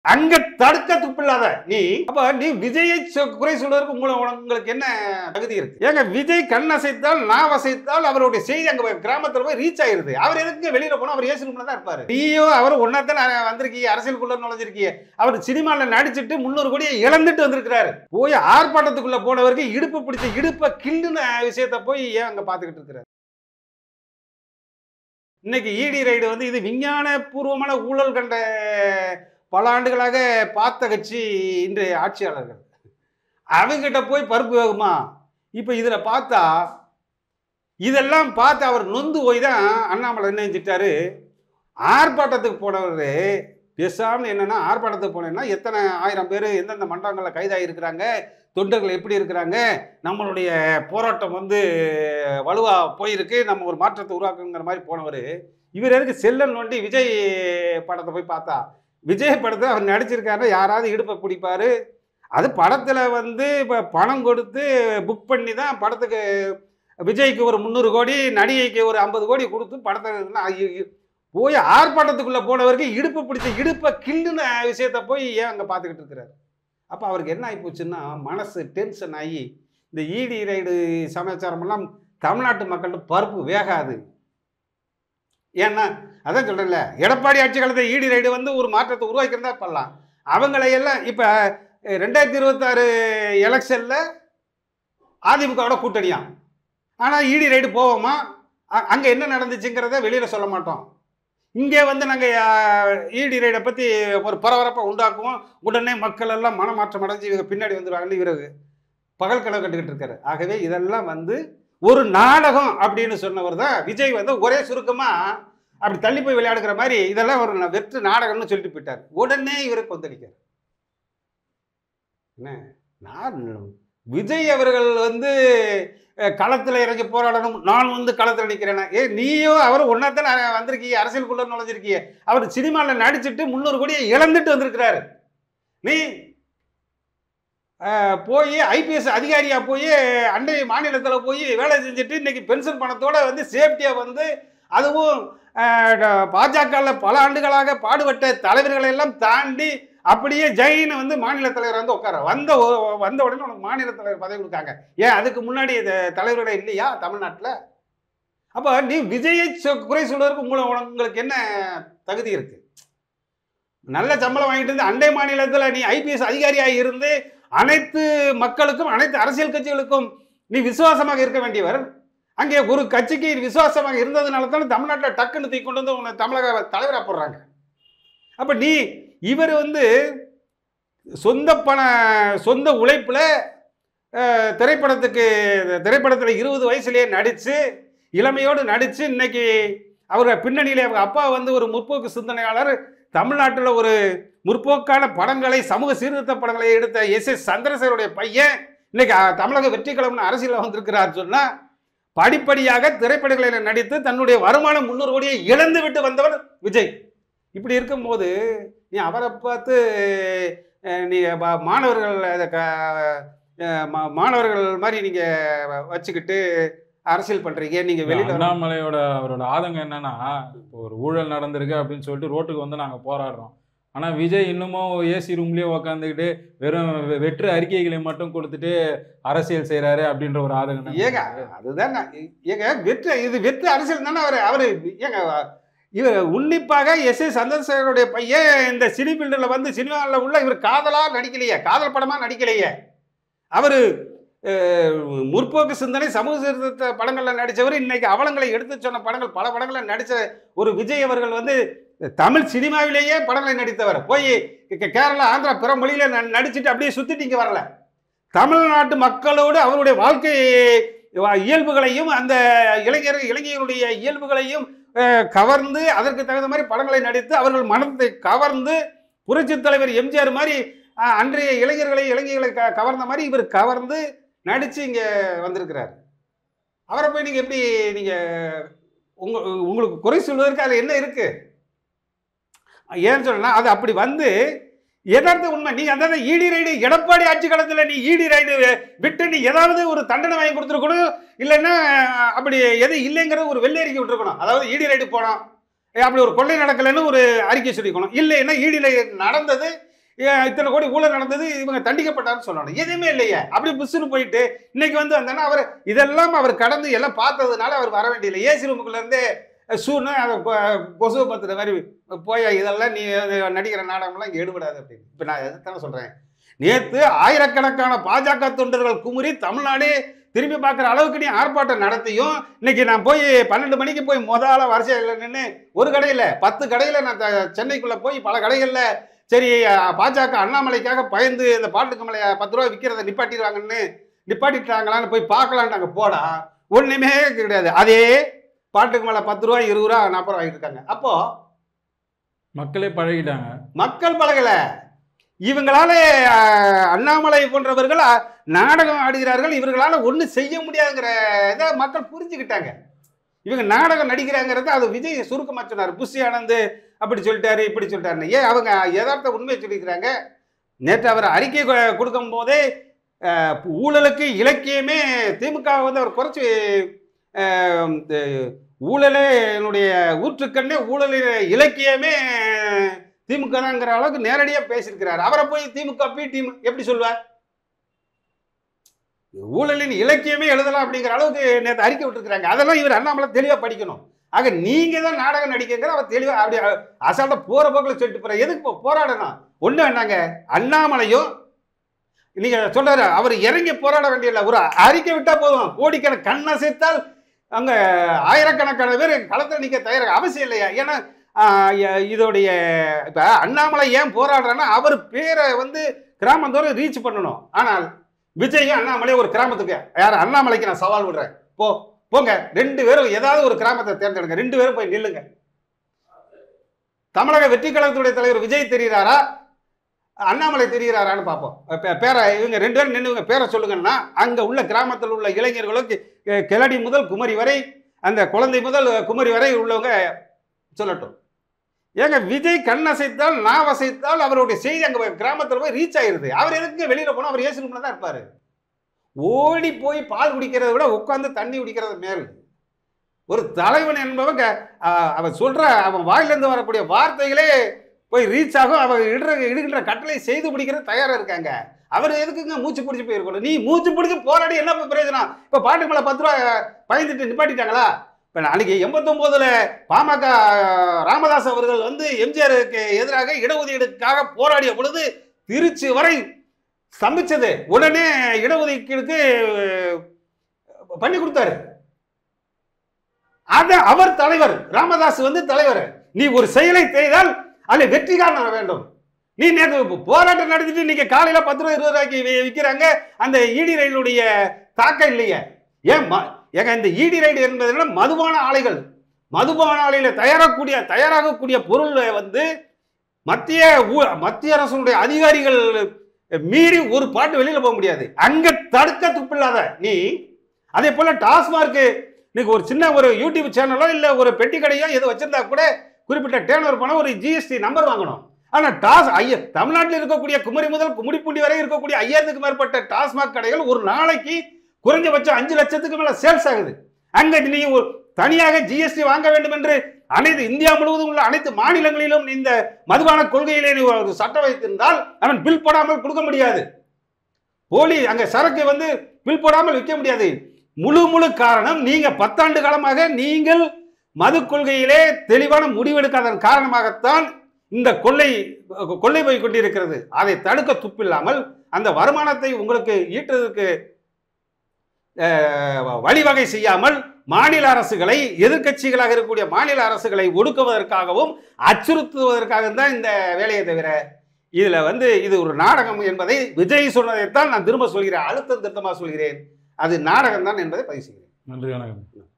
அங்க தடுக்க துப்பில்லாத நீ அப்ப நீ விஜயை குறை சொல்வதற்கு உங்களுக்கு என்ன தகுதி இருக்கு? ஏங்க விஜய் கண் அசைத்தால் நான் அசைத்தால் அவருடைய செய்தி அங்க கிராமத்துல போய் ரீச் ஆயிருது. அவர் எதுக்கு வெளியில போனா அவர் ஏசி ரூம்ல தான் இருப்பாரு. நீயோ அவர் ஒன்னாத்தான் வந்திருக்கீங்க, அரசியலுக்குள்ள நுழைஞ்சிருக்கீங்க. அவர் சினிமால நடிச்சிட்டு 300 கோடியை இழந்துட்டு வந்திருக்கிறாரு. போய் ஆர்ப்பாட்டத்துக்குள்ள போனவருக்கு இடுப்பு பிடிச்ச இடுப்ப கில்லுன விஷயத்த போய் ஏன் அங்க பாத்துக்கிட்டு இருக்கிறாரு? இன்னைக்கு இடி ரைடு வந்து இது விஞ்ஞான பூர்வமான ஊழல் கண்ட பல ஆண்டுகளாக பார்த்த கட்சி இன்றைய ஆட்சியாளர்கள். அவங்கிட்ட போய் பருப்பு வேகுமா? இப்போ இதில் பார்த்தா இதெல்லாம் பார்த்து அவர் நொந்து போய் தான் அண்ணாமலை என்ன செஞ்சிட்டாரு, ஆர்ப்பாட்டத்துக்கு போனவர் பேசாமல் என்னென்னா ஆர்ப்பாட்டத்துக்கு போனேன்னா எத்தனை ஆயிரம் பேர் எந்தெந்த மண்டலங்களில் கைதாகி இருக்கிறாங்க, தொண்டர்கள் எப்படி இருக்கிறாங்க, நம்மளுடைய போராட்டம் வந்து வலுவாக போயிருக்கு, நம்ம ஒரு மாற்றத்தை உருவாக்குங்கிற மாதிரி போனவர் இவர் எதுக்கு செல்லன் நோண்டி விஜய் படத்தை போய் பார்த்தா விஜய் படத்தில் அவர் நடிச்சிருக்காருன்னா யாராவது இடுப்பை பிடிப்பார். அது படத்தில் வந்து இப்போ பணம் கொடுத்து புக் பண்ணி தான் படத்துக்கு விஜய்க்கு ஒரு 300 கோடி, நடிகைக்கு ஒரு 50 கோடி கொடுத்து படத்தை போய் ஆர்ப்பாட்டத்துக்குள்ளே போனவருக்கு இடுப்பு பிடிச்ச இடுப்பை கில்லுன விஷயத்த போய் ஏன் அங்கே பார்த்துக்கிட்டு இருக்கிறாரு? அப்போ அவருக்கு என்ன ஆகி போச்சுன்னா மனசு டென்ஷன் ஆகி இந்த இடி ரைடு சமாச்சாரமெல்லாம் தமிழ்நாட்டு மக்கள்கிட்ட பருப்பு வேகாது. ஏன்னா அதான் சொல்கிறேன்ல, எடப்பாடி ஆட்சி காலத்தில் இடி ரைடு வந்து ஒரு மாற்றத்தை உருவாக்கியிருந்தா பண்ணலாம். அவங்களையெல்லாம் இப்போ 2026 எலெக்ஷனில் அதிமுகவோட கூட்டணியாம். ஆனால் இடி ரைடு போவோமா, அங்கே என்ன நடந்துச்சுங்கிறத வெளியில் சொல்ல மாட்டோம். இங்கே வந்து நாங்கள் இடி ரைடை பற்றி ஒரு பரபரப்பை உண்டாக்குவோம், உடனே மக்கள் எல்லாம் மனமாற்றம் அடைஞ்சு இவங்க பின்னாடி வந்துடுவாங்கன்னு இவர் பகல் கனவு கண்டுக்கிட்டு இருக்காரு. ஆகவே இதெல்லாம் வந்து ஒரு நாடகம் அப்படின்னு சொன்னவர் தான் விஜய் வந்து ஒரே சுருக்கமாக அப்படி தள்ளி போய் விளையாடுகிற மாதிரி இதெல்லாம் ஒரு வெற்று நாடகம்னு சொல்லிட்டு போயிட்டார். உடனே இவருக்கு கொந்தளிக்கார். என்ன நான் விஜய் அவர்கள் வந்து களத்தில் இறங்கி போராடணும், நான் வந்து களத்தில் நிற்கிறேன்னா நீயோ அவர் ஒன்னாத்தான் வந்திருக்கீங்க, அரசியலுக்குள்ள நுழைஞ்சிருக்கீங்க. அவர் சினிமாவில் நடிச்சுட்டு 300 கோடியை இழந்துட்டு வந்திருக்கிறாரு. நீ போய் ஐபிஎஸ் அதிகாரியாக போய் அண்டை மாநிலத்தில் போய் வேலை செஞ்சுட்டு இன்னைக்கு பென்ஷன் பணத்தோடு வந்து சேஃப்டியாக வந்து அதுவும் பாஜகவில் பல ஆண்டுகளாக பாடுபட்ட தலைவர்களை எல்லாம் தாண்டி அப்படியே ஜெயின் வந்து மாநில தலைவர் வந்து உட்கார வந்த உடனே உனக்கு மாநில தலைவர் பதவி கொடுக்காங்க. ஏன் அதுக்கு முன்னாடி தலைவரோட இல்லையா தமிழ்நாட்டில்? அப்போ நீ விஜயை குறை சொல்வதற்கு உங்களுக்கு என்ன தகுதி இருக்கு? நல்ல சம்பளம் வாங்கிட்டு இருந்து அண்டை மாநிலத்தில் நீ ஐபிஎஸ் அதிகாரியாக இருந்து அனைத்து மக்களுக்கும் அனைத்து அரசியல் கட்சிகளுக்கும் நீ விசுவாசமாக இருக்க வேண்டியவர். அங்கே ஒரு கட்சிக்கு விசுவாசமாக இருந்ததுனால தான் தமிழ்நாட்டில் டக்குன்னு தூக்கி கொண்டு வந்து உன்னை தமிழக தலைவராக போடுறாங்க. அப்போ நீ இவர் வந்து சொந்த உழைப்பில் திரைப்படத்தில் 20 வயசுலேயே நடித்து இளமையோடு நடித்து இன்னைக்கு அவர் பின்னணியிலே அவங்க அப்பா வந்து ஒரு முற்போக்கு சிந்தனையாளர், தமிழ்நாட்டில் ஒரு முற்போக்கான படங்களை சமூக சீர்திருத்த படங்களை எடுத்த எஸ் சந்திரசேகருடைய பையன் இன்னைக்கு தமிழக வெற்றி கழகம்னு அரசியலில் வந்திருக்கிறார் சொன்னால் படிப்படியாக திரைப்படங்களில் நடித்து தன்னுடைய வருமானம் 300 கோடியை இழந்து விட்டு வந்தவர் விஜய். இப்படி இருக்கும்போது நீ அவரை பார்த்து நீ மாணவர்கள் மாதிரி நீங்கள் வச்சுக்கிட்டு அரசியல் பண்றீங்க. நீங்க வெளியில அண்ணாமலையோட அவரோட ஆதங்கம் என்னன்னா, இப்போ ஒரு ஊழல் நடந்திருக்கு அப்படின்னு சொல்லிட்டு ரோட்டுக்கு வந்து நாங்க போராடுறோம். ஆனா விஜய் இன்னமும் ஏசி ரூம்லயே உக்காந்துக்கிட்டு வெறும் வெற்று அறிக்கைகளை மட்டும் கொடுத்துட்டு அரசியல் செய்யறாரு அப்படின்ற ஒரு ஆதங்கம். ஏங்க அதுதான் ஏங்க வெற்று அரசியல் தானே அவரு ஏங்க இவர் உன்னிப்பாக எஸ் சந்திரசேகருடைய பையன் இந்த சினி ஃபீல்டில் வந்து சினிமாவில் உள்ள இவர் காதலா நடிக்கலையே, காதல் படமா நடிக்கலையே. அவரு முற்போக்கு சிந்தனை சமூக சீர்திருத்த படங்களில் நடித்தவர், இன்னைக்கு அவலங்களை எடுத்து சொன்ன படங்கள் பல படங்களில் நடித்த ஒரு விஜய் அவர்கள் வந்து தமிழ் சினிமாவிலேயே படங்களை நடித்தவர். போய் கேரளா ஆந்திரா பிற மொழியில நடிச்சுட்டு அப்படியே சுத்திட்டு இங்கே வரல. தமிழ்நாட்டு மக்களோடு அவருடைய வாழ்க்கை இயல்புகளையும் அந்த இளைஞர்களுடைய இயல்புகளையும் கவர்ந்து அதற்கு தகுந்த மாதிரி படங்களை நடித்து அவர்கள் மனத்தை கவர்ந்து புரட்சி தலைவர் எம்ஜிஆர் மாதிரி அன்றைய இளைஞர்களை கவர்ந்த மாதிரி இவர் கவர்ந்து நடிச்சு இங்க வந்திருக்கிறார். அவரை போய் நீங்க எப்படி நீங்க உங்களுக்கு குறை சொல்வதற்கு அது என்ன இருக்கு? ஏன்னு சொன்னா அது அப்படி வந்து யதார்த்த உண்மை. நீ அதாவது இடி ரைடு எடப்பாடி ஆட்சி காலத்தில் நீ இடி ரைடு விட்டு நீ ஏதாவது ஒரு தண்டனை வாங்கி கொடுத்துருக்கணும், இல்லைன்னா அப்படி எது இல்லைங்கிறது ஒரு வெள்ளை அறிக்கை விட்டுருக்கணும். அதாவது இடி ரைடு போனோம், அப்படி ஒரு கொள்ளை நடக்கலைன்னு ஒரு அறிக்கை சொல்லிக்கணும். இல்லைன்னா இடி ரைடு நடந்தது, இத்தனை கோடி ஊழல் நடந்தது, இவங்க தண்டிக்கப்பட்டாருன்னு சொல்லணும். எதுவுமே இல்லையே. அப்படி புஷ்ஷுன்னு போயிட்டு இன்னைக்கு வந்து வந்தோன்னா அவர் இதெல்லாம் அவர் கடந்து எல்லாம் பார்த்ததுனால அவர் வர வேண்டியதில்லை. ஏசி ரூமுக்குள்ள இருந்தே ஷூன்னு அதை கொசு பத்துற மாதிரி போய் இதெல்லாம் நீ நடிக்கிற நாடகம்லாம் இங்கே எடுபடாது அப்படின்னு. இப்போ நான் எதுத்தானே சொல்கிறேன். நேற்று ஆயிரக்கணக்கான பாஜக தொண்டர்கள் குமுறி தமிழ்நாடு திரும்பி பார்க்குற அளவுக்கு நீ ஆர்ப்பாட்டம் நடத்தியும் இன்னைக்கு நான் போய் 12 மணிக்கு போய் முதல்ல வரிசையில் நின்று ஒரு கடையில் 10 கடையில் நான் சென்னைக்குள்ளே போய் பல கடைகளில் சரி பாஜக அண்ணாமலைக்காக பயந்து இந்த பாட்டுக்கு மலை 10 ரூபா விற்கிறத நிப்பாட்டிட்டாங்களான்னு போய் பார்க்கலான்னு நாங்கள் போடா ஒன்றுமே கிடையாது. அதே பாட்டுக்கு மேலே 10 ரூபா 20 ரூபா 40 ரூபா இருக்காங்க. அப்போ மக்களே பழகிட்டாங்க. மக்கள் பழகலை. இவங்களால அண்ணாமலை போன்றவர்கள் நாடகம் ஆடுகிறார்கள், இவர்களால் ஒன்றும் செய்ய முடியாதுங்கிற இதை மக்கள் புரிஞ்சுக்கிட்டாங்க. இவங்க நாடகம் நடிக்கிறாங்கிறத அது விஜய் சுருக்கமாக சொன்னார். புஷி ஆனந்த் அப்படி சொல்லிட்டாரு இப்படி சொல்லிட்டாருன்னு. ஏன் அவங்க யதார்த்த உண்மையை சொல்லிக்கிறாங்க. நேற்று அவர் அறிக்கை கொடுக்கும் போதே ஊழலுக்கு இலக்கியமே திமுக வந்து அவர் குறைச்சி ஊழலே என்னுடைய ஊற்றுக்கண்ணே ஊழலின் இலக்கியமே திமுக தான்ங்கிற அளவுக்கு நேரடியாக பேசியிருக்கிறார். அவரை போய் திமுக பி டீம் எப்படி சொல்லுவார்? ஊழலின் இலக்கியமே எழுதலாம் அப்படிங்கிற அளவுக்கு நேற்று அறிக்கை விட்டுருக்கிறாங்க. அதெல்லாம் இவர் அண்ணாமலை தெளிவாக படிக்கணும். ஆக நீங்க தான் நாடகம் நடிக்கிற அவர் தெளிவாக அப்படி அசால்ட்டா போற போக்கில் சொல்லிட்டு போற. எதுக்கு போராடணும்? ஒண்ணு வேண்டாங்க. அண்ணாமலையும் நீங்க சொல்றாரு அவர் இறங்கி போராட வேண்டியதில்லை, ஒரு அறிக்கை விட்டா போதும். கோடிக்கணக்கான கண்ணசைத்தால் அங்க ஆயிரக்கணக்கான பேர் களத்தில் நிற்க தயாராக அவசியம் இல்லையா? ஏன்னா இதோடைய இப்ப அண்ணாமலை ஏன் போராடுறான்னா அவர் பேரை வந்து கிராமத்தோடு ரீச் பண்ணணும். ஆனால் விஜயும் அண்ணாமலை ஒரு கிராமத்துக்கு யார் அண்ணாமலைக்கு நான் சவால் விடுறேன், போங்க 2 பேரும் ஏதாவது ஒரு கிராமத்தை தேர்ந்தெடுங்க, 2 பேரும் போய் நில்லுங்க. தமிழக வெற்றி கழகத்துடைய தலைவர் விஜய் தெரிகிறாரா அண்ணாமலை தெரிகிறாரான்னு பார்ப்போம். பேரை இவங்க 2 பேரும் நின்று பேரை சொல்லுங்கன்னா அங்க உள்ள கிராமத்தில் உள்ள இளைஞர்களுக்கு கிளடி முதல் குமரி வரை அந்த குழந்தை முதல் குமரி வரை உள்ளவங்க சொல்லட்டும். ஏங்க விஜய் கண் அசைத்தால் நான் வசைத்தால் அவருடைய செய்தி அங்கே கிராமத்தில் போய் ரீச் ஆயிருது. அவர் எதுக்கு வெளியில் போனால் அவர் ஏசி ரூமில் தான் இருப்பார். ஓடி போய் பால் குடிக்கிறத விட உட்காந்து தண்ணி குடிக்கிறது மேல். ஒரு தலைவன் என்பவங்க அவன் சொல்ற அவன் வாயிலிருந்து வரக்கூடிய வார்த்தைகளே போய் ரீச் ஆகும். அவன் இடுகின்ற கட்டளை செய்து பிடிக்கிறது தயாராக இருக்காங்க. அவர் எதுக்குங்க மூச்சு பிடிச்சி போயிருக்கணும்? நீ மூச்சு பிடிச்சி போராடி என்ன பிரயோஜனம்? இப்போ பாட்டுக்கு மேலே 10 ரூபா பயந்துட்டு நிப்பாட்டிட்டாங்களா? இப்போ அன்னைக்கு 89ல் பாமக ராமதாஸ் அவர்கள் வந்து எம்ஜிஆருக்கு எதிராக இடஒதுக்கீடுக்காக போராடிய பொழுது திருச்சி வரை ஸ்தம்பிச்சது. உடனே இடஒதுக்கீடுக்கு பண்ணி கொடுத்தாரு. அத அவர் தலைவர் ராமதாஸ் வந்து தலைவர். நீ ஒரு செயலை செய்தால் அதில் வெற்றிகாரன் வேண்டும். நீ நேற்று போராட்டம் நடத்திட்டு இன்னைக்கு காலையில் 10 ரூபா 20 ரூபாய்க்கு விற்கிறாங்க. அந்த ஈடி ரயிலுடைய தாக்கம் இல்லையே. ஏங்க இந்த ஈடி ரைடு என்பது மதுபான ஆலையில் தயாராகக்கூடிய பொருளை வந்து மத்திய அரசுடைய அதிகாரிகள் மீறி ஒரு பாட்டு வெளியில போக முடியாது. அங்க தடுக்க துப்பில்லாத நீ அதே போல டாஸ்மார்க் இன்னைக்கு ஒரு சின்ன ஒரு யூடியூப் சேனலோ இல்ல ஒரு பெட்டி கடையோ எது வச்சிருந்தா கூட குறிப்பிட்ட டேர்ன் பணம் ஒரு ஜிஎஸ்டி நம்பர் வாங்கணும். ஆனா தமிழ்நாட்டில் இருக்கக்கூடிய குமரி முதல் கும்மிடிப்பூண்டி வரை இருக்கக்கூடிய 5000க்கு மேற்பட்ட டாஸ்மாக் கடைகள் ஒரு நாளைக்கு குறைஞ்சபட்சம் 5 லட்சத்துக்கு மேல சேல்ஸ் ஆகுது. அங்க நீ தனியாக ஜிஎஸ்டி வாங்க வேண்டும் என்று அனைத்து இந்தியா முழுவதும் உள்ள அனைத்து மாநிலங்களிலும் இந்த மதுபான கொள்கையிலே நீ ஒரு சட்டம் வைத்திருந்தால் அவன் பில் போடாமல் கொடுக்க முடியாது. போலி அங்க சரக்கு வந்து பில் போடாமல் விற்க முடியாது. முழு காரணம் நீங்க 10 ஆண்டு காலமாக நீங்கள் மது கொள்கையிலே தெளிவான முடிவெடுக்காதன் காரணமாகத்தான் இந்த கொள்ளை போய் கொண்டிருக்கிறது. அதை தடுக்க துப்பில்லாமல் அந்த வருமானத்தை உங்களுக்கு ஈட்டுவதற்கு வழிவகை செய்யாமல் மாநில அரசுகளை எதிர்கட்சிகளாக இருக்கக்கூடிய மாநில அரசுகளை ஒடுக்குவதற்காகவும் அச்சுறுத்துவதற்காக தான் இந்த வேலையை தவிர இதுல வந்து இது ஒரு நாடகம் என்பதை விஜய் சொன்னதைத்தான் நான் திரும்ப சொல்கிறேன், அழுத்தம் திருத்தமாக சொல்கிறேன். அது நாடகம் தான் என்பதை பதிவு செய்கிறேன். நன்றி, வணக்கம்.